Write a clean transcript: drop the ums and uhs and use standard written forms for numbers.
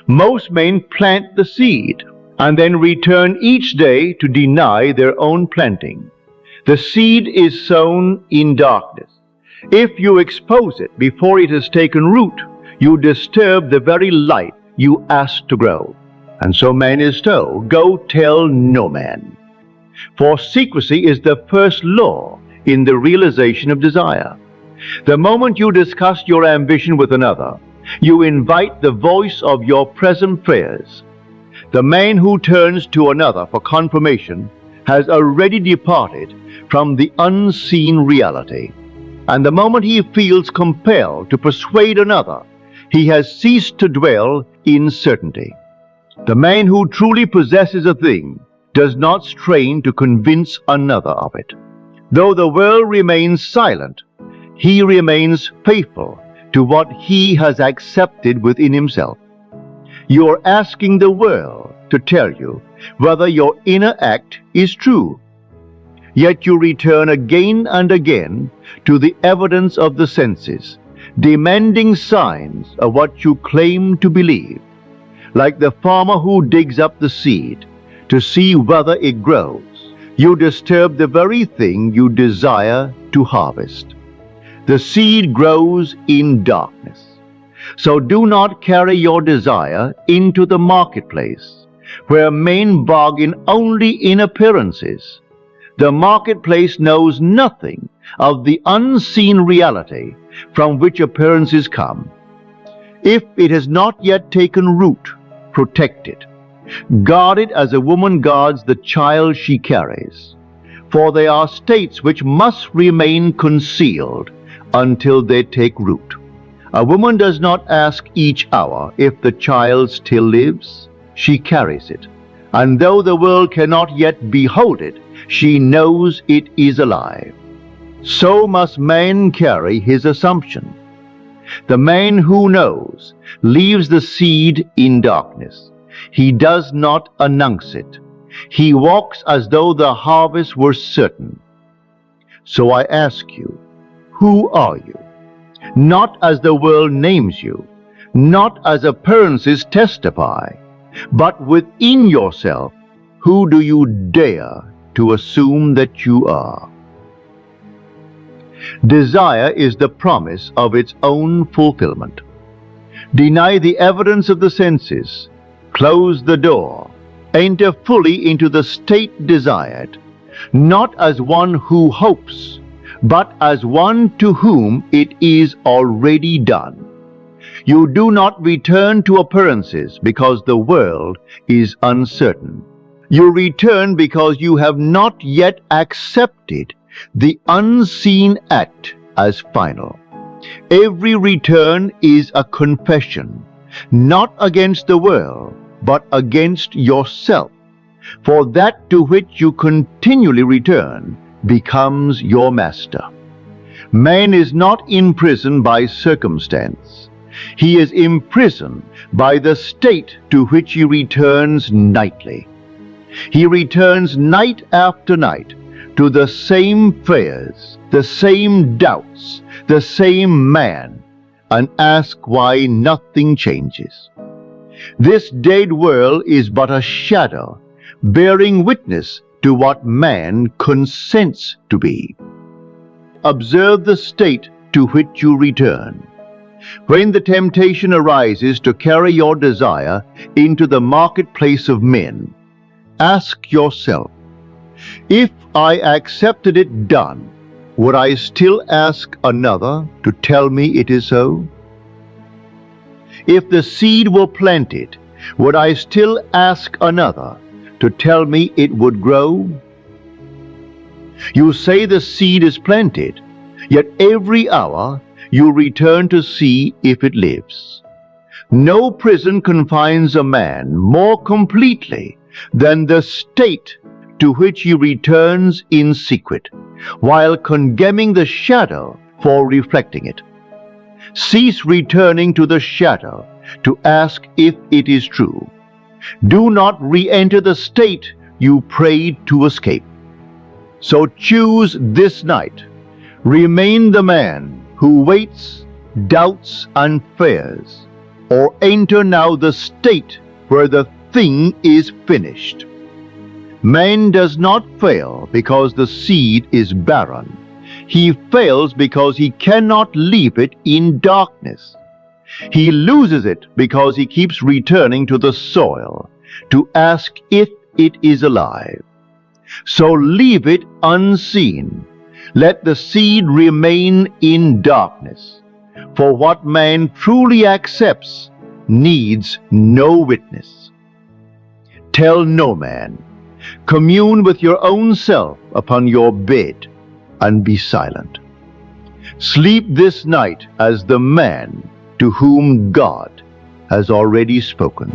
Most men plant the seed and then return each day to deny their own planting. The seed is sown in darkness. If you expose it before it has taken root, you disturb the very light you asked to grow. And so man is told, go tell no man. For secrecy is the first law in the realization of desire. The moment you discuss your ambition with another, you invite the voice of your present fears. The man who turns to another for confirmation has already departed from the unseen reality. And the moment he feels compelled to persuade another, he has ceased to dwell in certainty. The man who truly possesses a thing does not strain to convince another of it. Though the world remains silent, he remains faithful to what he has accepted within himself. You are asking the world to tell you whether your inner act is true. Yet you return again and again to the evidence of the senses, demanding signs of what you claim to believe. Like the farmer who digs up the seed to see whether it grows, you disturb the very thing you desire to harvest. The seed grows in darkness. So do not carry your desire into the marketplace, where men bargain only in appearances. The marketplace knows nothing of the unseen reality from which appearances come. If it has not yet taken root, protect it. Guard it as a woman guards the child she carries. For there are states which must remain concealed until they take root. A woman does not ask each hour if the child still lives. She carries it. And though the world cannot yet behold it, she knows it is alive. So must man carry his assumption. The man who knows leaves the seed in darkness. He does not announce it. He walks as though the harvest were certain. So I ask you, who are you? Not as the world names you, not as appearances testify, but within yourself, who do you dare to assume that you are? Desire is the promise of its own fulfillment. Deny the evidence of the senses, close the door, enter fully into the state desired, not as one who hopes, but as one to whom it is already done. You do not return to appearances because the world is uncertain. You return because you have not yet accepted the unseen act as final. Every return is a confession, not against the world, but against yourself. For that to which you continually return becomes your master. Man is not imprisoned by circumstance. He is imprisoned by the state to which he returns nightly. He returns night after night to the same fears, the same doubts, the same man, and asks why nothing changes. This dead world is but a shadow, bearing witness to what man consents to be. Observe the state to which you return. When the temptation arises to carry your desire into the marketplace of men, ask yourself, if I accepted it done, would I still ask another to tell me it is so? If the seed were planted, would I still ask another to tell me it would grow? You say the seed is planted, yet every hour you return to see if it lives. No prison confines a man more completely than the state to which he returns in secret, while condemning the shadow for reflecting it. Cease returning to the shadow to ask if it is true. Do not re-enter the state you prayed to escape. So choose this night. Remain the man who waits, doubts, and fears, or enter now the state where the thing is finished. Man does not fail because the seed is barren. He fails because he cannot leave it in darkness. He loses it because he keeps returning to the soil to ask if it is alive. So leave it unseen. Let the seed remain in darkness. For what man truly accepts needs no witness. Tell no man. Commune with your own self upon your bed and be silent. Sleep this night as the man to whom God has already spoken.